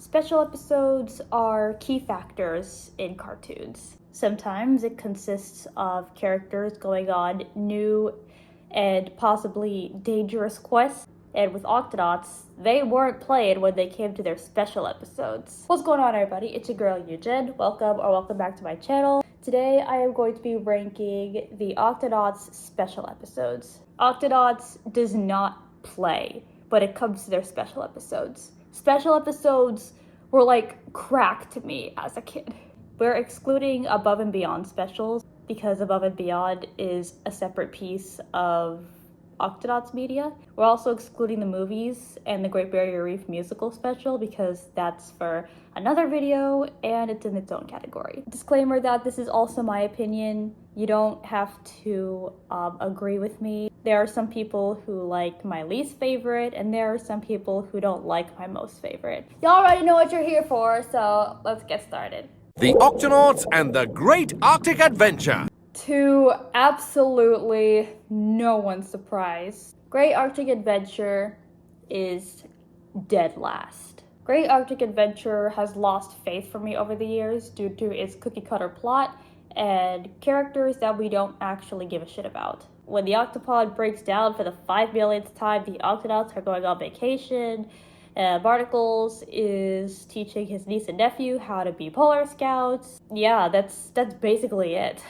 Special episodes are key factors in cartoons. Sometimes it consists of characters going on new and possibly dangerous quests. And with Octonauts, they weren't played when they came to their special episodes. What's going on, everybody? It's your girl Eugen. Welcome back to my channel. Today I am going to be ranking the Octonauts special episodes. Octonauts does not play when it comes to their special episodes. Special episodes were like crack to me as a kid. We're excluding Above and Beyond specials because Above and Beyond is a separate piece of Octonauts media. We're also excluding the movies and the Great Barrier Reef musical special because that's for another video and it's in its own category. Disclaimer that this is also my opinion. You don't have to agree with me. There are some people who like my least favorite and there are some people who don't like my most favorite. Y'all already know what you're here for, so let's get started. The Octonauts and the Great Arctic Adventure. To absolutely no one's surprise, Great Arctic Adventure is dead last. Great Arctic Adventure has lost faith for me over the years due to its cookie-cutter plot and characters that we don't actually give a shit about. When the Octopod breaks down for the 5 millionth time, the Octonauts are going on vacation. Barnacles is teaching his niece and nephew how to be Polar Scouts. Yeah, that's basically it.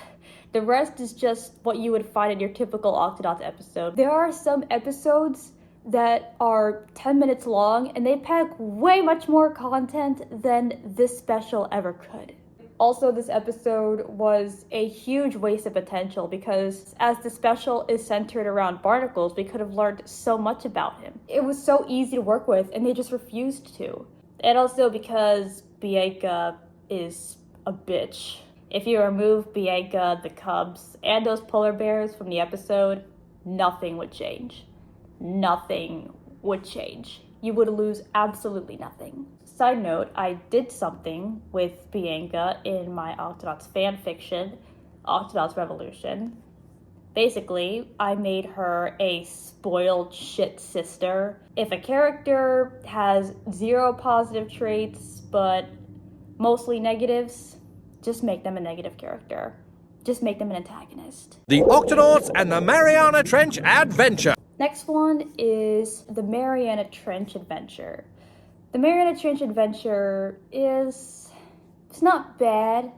The rest is just what you would find in your typical Octonauts episode. There are some episodes that are 10 minutes long and they pack way much more content than this special ever could. Also, this episode was a huge waste of potential because as the special is centered around Barnacles, we could have learned so much about him. It was so easy to work with and they just refused to. And also because Bianca is a bitch. If you remove Bianca, the Cubs, and those polar bears from the episode, nothing would change. Nothing would change. You would lose absolutely nothing. Side note, I did something with Bianca in my Octonauts fanfiction, Octonauts Revolution. Basically, I made her a spoiled shit sister. If a character has 0 positive traits, but mostly negatives, just make them a negative character. Just make them an antagonist. The Octonauts and the Mariana Trench Adventure. Next one is the Mariana Trench Adventure. The Mariana Trench Adventure it's not bad,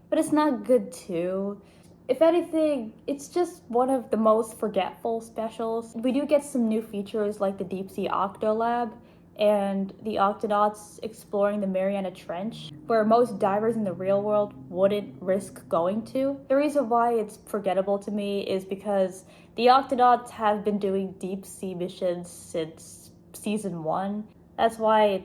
but it's not good too. If anything, it's just one of the most forgetful specials. We do get some new features like the Deep Sea Octolab and the Octonauts exploring the Mariana Trench, where most divers in the real world wouldn't risk going to. The reason why it's forgettable to me is because the Octonauts have been doing deep sea missions since season 1. That's why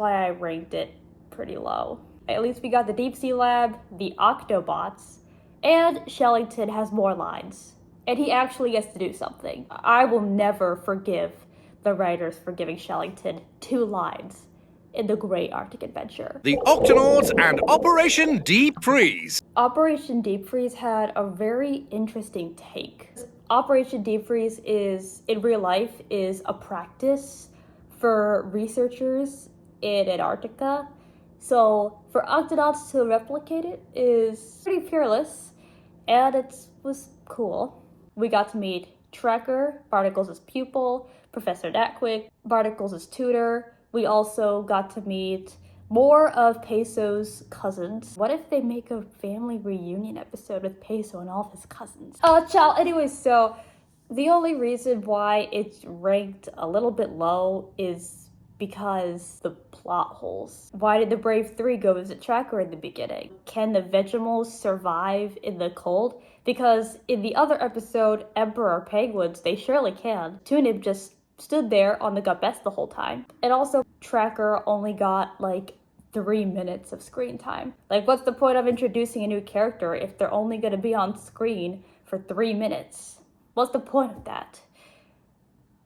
I ranked it pretty low. At least we got the Deep Sea Lab, the Octobots, and Shellington has more lines. And he actually gets to do something. I will never forgive the writers for giving Shellington 2 lines in the Great Arctic Adventure. The Octonauts and Operation Deep Freeze. Operation Deep Freeze had a very interesting take. Operation Deep Freeze is, in real life, is a practice for researchers in Antarctica. So for Octonauts to replicate it is pretty fearless and it was cool. We got to meet Trekker, Barnacles' pupil, Professor Natquick, Barnacles' tutor. We also got to meet more of Peso's cousins. What if they make a family reunion episode with Peso and all of his cousins? Oh, child. Anyways, so the only reason why it's ranked a little bit low is because the plot holes. Why did the Brave 3 go visit Trekker in the beginning? Can the Vegimals survive in the cold? Because in the other episode, Emperor Penguins, they surely can. Tunib just stood there on the Gabest the whole time. And also, Trekker only got like 3 minutes of screen time. Like, what's the point of introducing a new character if they're only gonna be on screen for 3 minutes? What's the point of that?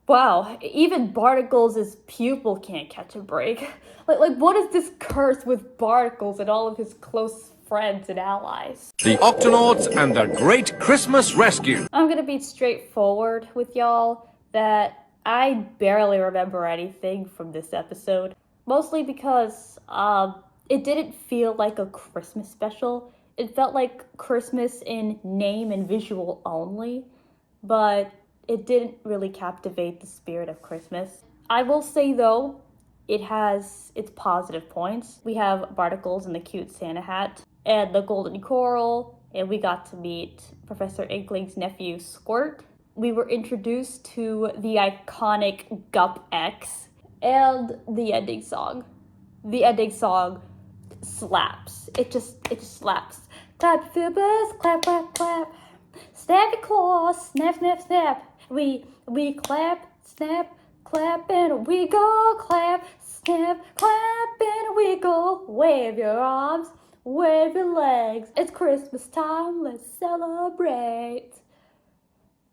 Wow, even Barnacles' pupil can't catch a break. Like, what is this curse with Barnacles and all of his close friends and allies? The Octonauts and the Great Christmas Rescue. I'm gonna be straightforward with y'all that I barely remember anything from this episode. Mostly because it didn't feel like a Christmas special. It felt like Christmas in name and visual only, but it didn't really captivate the spirit of Christmas. I will say though, it has its positive points. We have Barnacles in the cute Santa hat, and the Golden Coral, and we got to meet Professor Inkling's nephew, Squirt. We were introduced to the iconic Gup X, and the ending song. The ending song slaps. It just slaps. Clap your fingers, clap, clap, clap. Snap your claws, snap, snap, snap. We clap, snap, clap, and we go. Clap, snap, clap, and we go. Wave your arms, wave your legs. It's Christmas time, let's celebrate.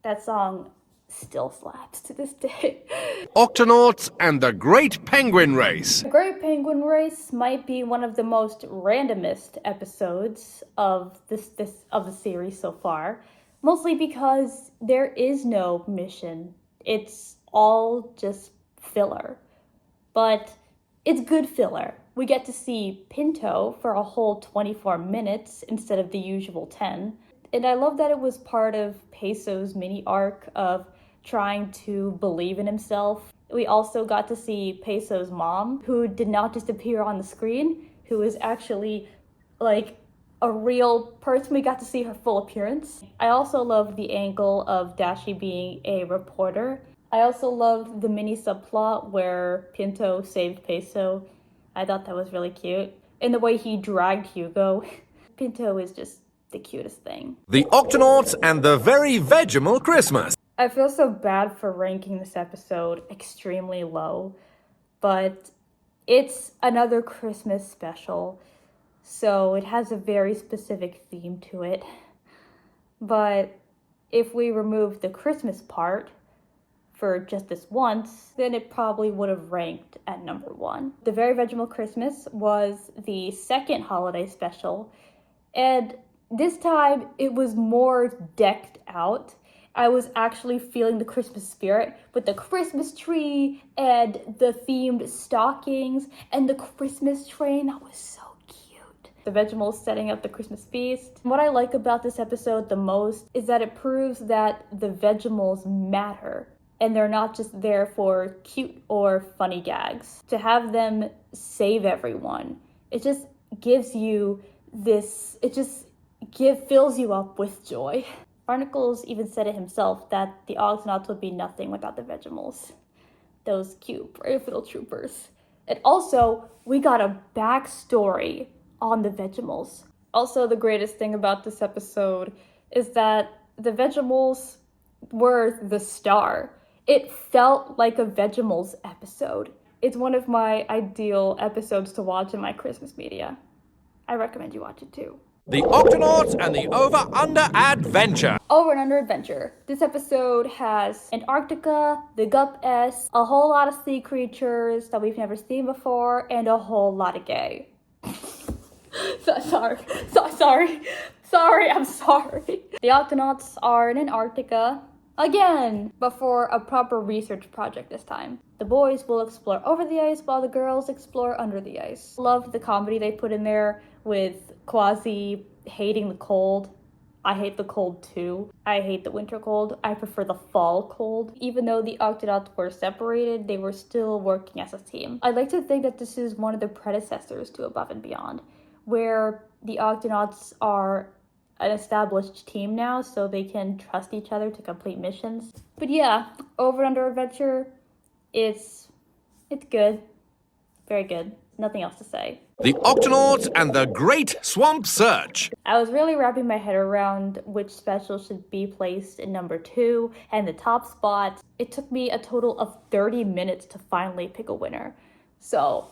That song still slaps to this day. Octonauts and the Great Penguin Race. The Great Penguin Race might be one of the most randomest episodes of of the series so far, mostly because there is no mission. It's all just filler. But it's good filler. We get to see Pinto for a whole 24 minutes instead of the usual 10. And I love that it was part of Peso's mini arc of trying to believe in himself. We also got to see Peso's mom, who did not just appear on the screen, who is actually like a real person. We got to see her full appearance. I also love the angle of Dashi being a reporter. I also loved the mini subplot where Pinto saved Peso. I thought that was really cute. And the way he dragged Hugo. Pinto is just the cutest thing. The Octonauts and the Very Vegimal Christmas. I feel so bad for ranking this episode extremely low, but it's another Christmas special, so it has a very specific theme to it. But if we remove the Christmas part for just this once, then it probably would have ranked at number 1. The Very Vegimal Christmas was the second holiday special, and this time it was more decked out. I was actually feeling the Christmas spirit with the Christmas tree and the themed stockings and the Christmas train. That was so cute. The Vegimals setting up the Christmas feast. What I like about this episode the most is that it proves that the Vegimals matter and they're not just there for cute or funny gags. To have them save everyone, it just gives you this, fills you up with joy. Barnacles even said it himself that the Octonauts would be nothing without the Vegimals. Those cute, brave little troopers. And also, we got a backstory on the Vegimals. Also, the greatest thing about this episode is that the Vegimals were the star. It felt like a Vegimals episode. It's one of my ideal episodes to watch in my Christmas media. I recommend you watch it too. The Octonauts and the Over-Under Adventure. Over and Under Adventure. This episode has Antarctica, the Gup S, a whole lot of sea creatures that we've never seen before, and a whole lot of gay. Sorry. I'm sorry. The Octonauts are in Antarctica again, but for a proper research project this time. The boys will explore over the ice while the girls explore under the ice. Love the comedy they put in there with Quasi hating the cold. I hate the cold too. I hate the winter cold. I prefer the fall cold. Even though the Octonauts were separated, they were still working as a team. I like to think that this is one of the predecessors to Above and Beyond, where the Octonauts are an established team now, so they can trust each other to complete missions. But yeah, Over and Under Adventure, it's good. Very good. Nothing else to say. The Octonauts and the Great Swamp Search. I was really wrapping my head around which special should be placed in number 2 and the top spot. It took me a total of 30 minutes to finally pick a winner. So,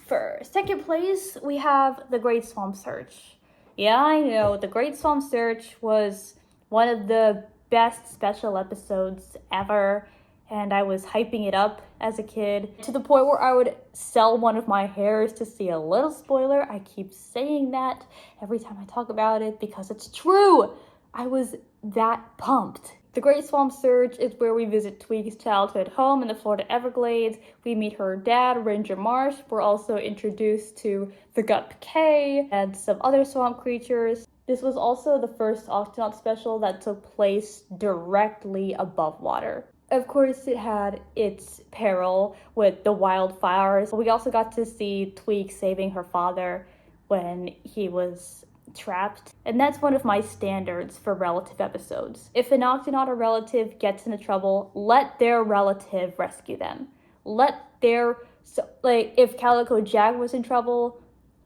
for second place, we have the Great Swamp Search. Yeah, I know, the Great Swamp Search was one of the best special episodes ever, and I was hyping it up as a kid to the point where I would sell one of my hairs to see a little spoiler. I keep saying that every time I talk about it because it's true. I was that pumped. The Great Swamp Surge is where we visit Tweek's childhood home in the Florida Everglades. We meet her dad, Ranger Marsh. We're also introduced to the Gup K and some other swamp creatures. This was also the first Octonaut special that took place directly above water. Of course, it had its peril with the wildfires. We also got to see Tweek saving her father when he was trapped. And that's one of my standards for relative episodes. If an Octonaut or relative gets into trouble, let their relative rescue them. If Calico Jack was in trouble,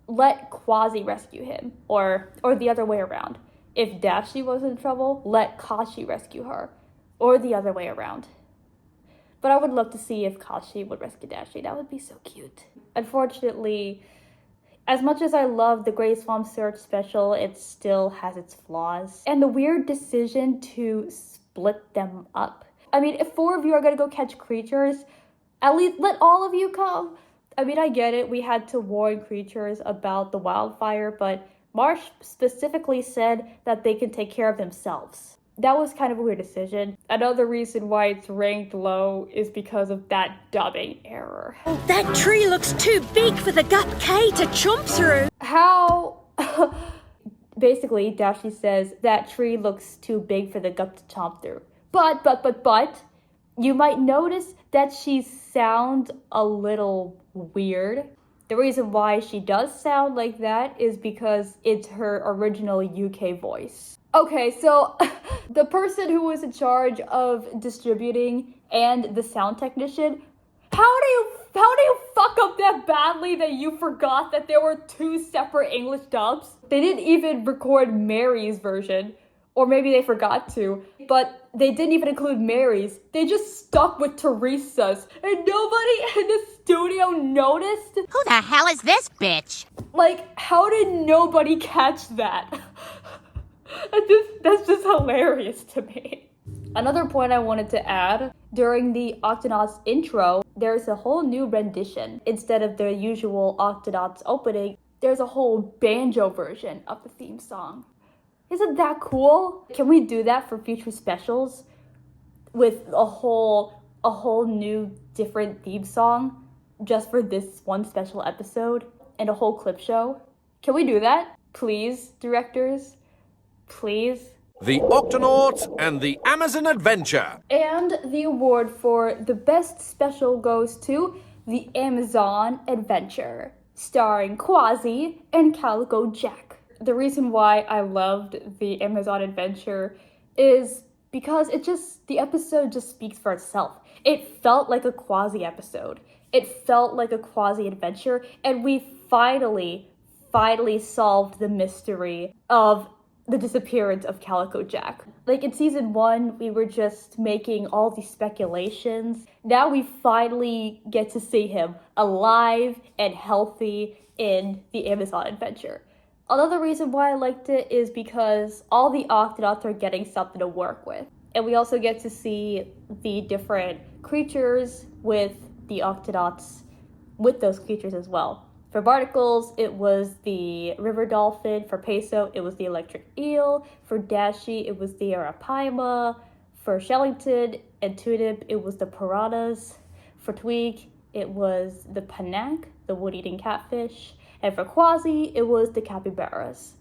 let Quasi rescue him. Or the other way around. If Dashi was in trouble, let Kashi rescue her. Or the other way around. But I would love to see if Kashi would rescue Dashi. That would be so cute. Unfortunately, as much as I love the Great Swamp Surge special, it still has its flaws. And the weird decision to split them up. I mean, if 4 of you are gonna go catch creatures, at least let all of you come. I mean, I get it. We had to warn creatures about the wildfire, but Marsh specifically said that they can take care of themselves. That was kind of a weird decision. Another reason why it's ranked low is because of that dubbing error. That tree looks too big for the Gup K to chomp through. How? Basically, Dashi says that tree looks too big for the Gup to chomp through. But, you might notice that she sounds a little weird. The reason why she does sound like that is because it's her original UK voice. Okay, so the person who was in charge of distributing and the sound technician, how do you fuck up that badly that you forgot that there were 2 separate English dubs? They didn't even record Mary's version, or maybe they forgot to, but they didn't even include Mary's. They just stuck with Teresa's, and nobody in the studio noticed. Who the hell is this bitch? Like, how did nobody catch that? That's just hilarious to me. Another point I wanted to add, during the Octonauts intro, there's a whole new rendition. Instead of the usual Octonauts opening, there's a whole banjo version of the theme song. Isn't that cool? Can we do that for future specials? With a whole new different theme song just for this one special episode and a whole clip show? Can we do that? Please, directors? Please? The Octonauts and the Amazon Adventure. And the award for the best special goes to the Amazon Adventure, starring Quasi and Calico Jack. The reason why I loved the Amazon Adventure is because the episode just speaks for itself. It felt like a Quasi episode. It felt like a Quasi adventure, and we finally solved the mystery of the disappearance of Calico Jack. Like in season 1, we were just making all these speculations. Now we finally get to see him alive and healthy in the Amazon Adventure. Another reason why I liked it is because all the Octonauts are getting something to work with. And we also get to see the different creatures with the Octonauts, with those creatures as well. For Barnacles, it was the river dolphin. For Peso, it was the electric eel. For Dashi, it was the arapaima. For Shellington and Tunip, it was the piranhas. For Tweek, it was the panak, the wood-eating catfish. And for Quasi, it was the capybaras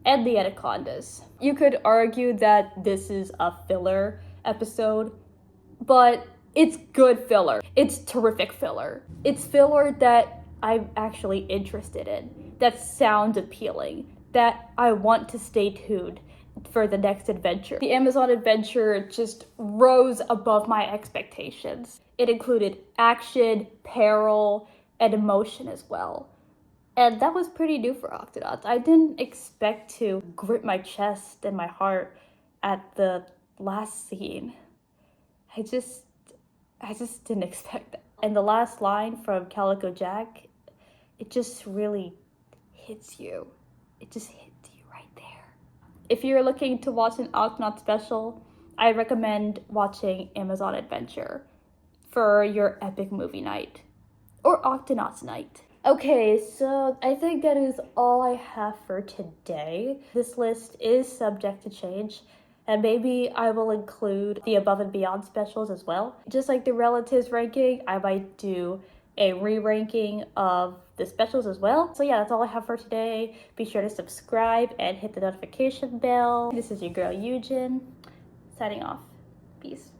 and the anacondas. You could argue that this is a filler episode, but it's good filler. It's terrific filler. It's filler that I'm actually interested in, that sounds appealing, that I want to stay tuned for the next adventure. The Amazon Adventure just rose above my expectations. It included action, peril, and emotion as well. And that was pretty new for Octonauts. I didn't expect to grip my chest and my heart at the last scene. I just didn't expect that. And the last line from Calico Jack, it just really hits you. It just hits you right there. If you're looking to watch an Octonaut special, I recommend watching Amazon Adventure for your epic movie night or Octonauts night. Okay, so I think that is all I have for today. This list is subject to change. And maybe I will include the Above and Beyond specials as well. Just like the relatives ranking, I might do a re-ranking of the specials as well. So yeah, that's all I have for today. Be sure to subscribe and hit the notification bell. This is your girl Eugen, signing off. Peace.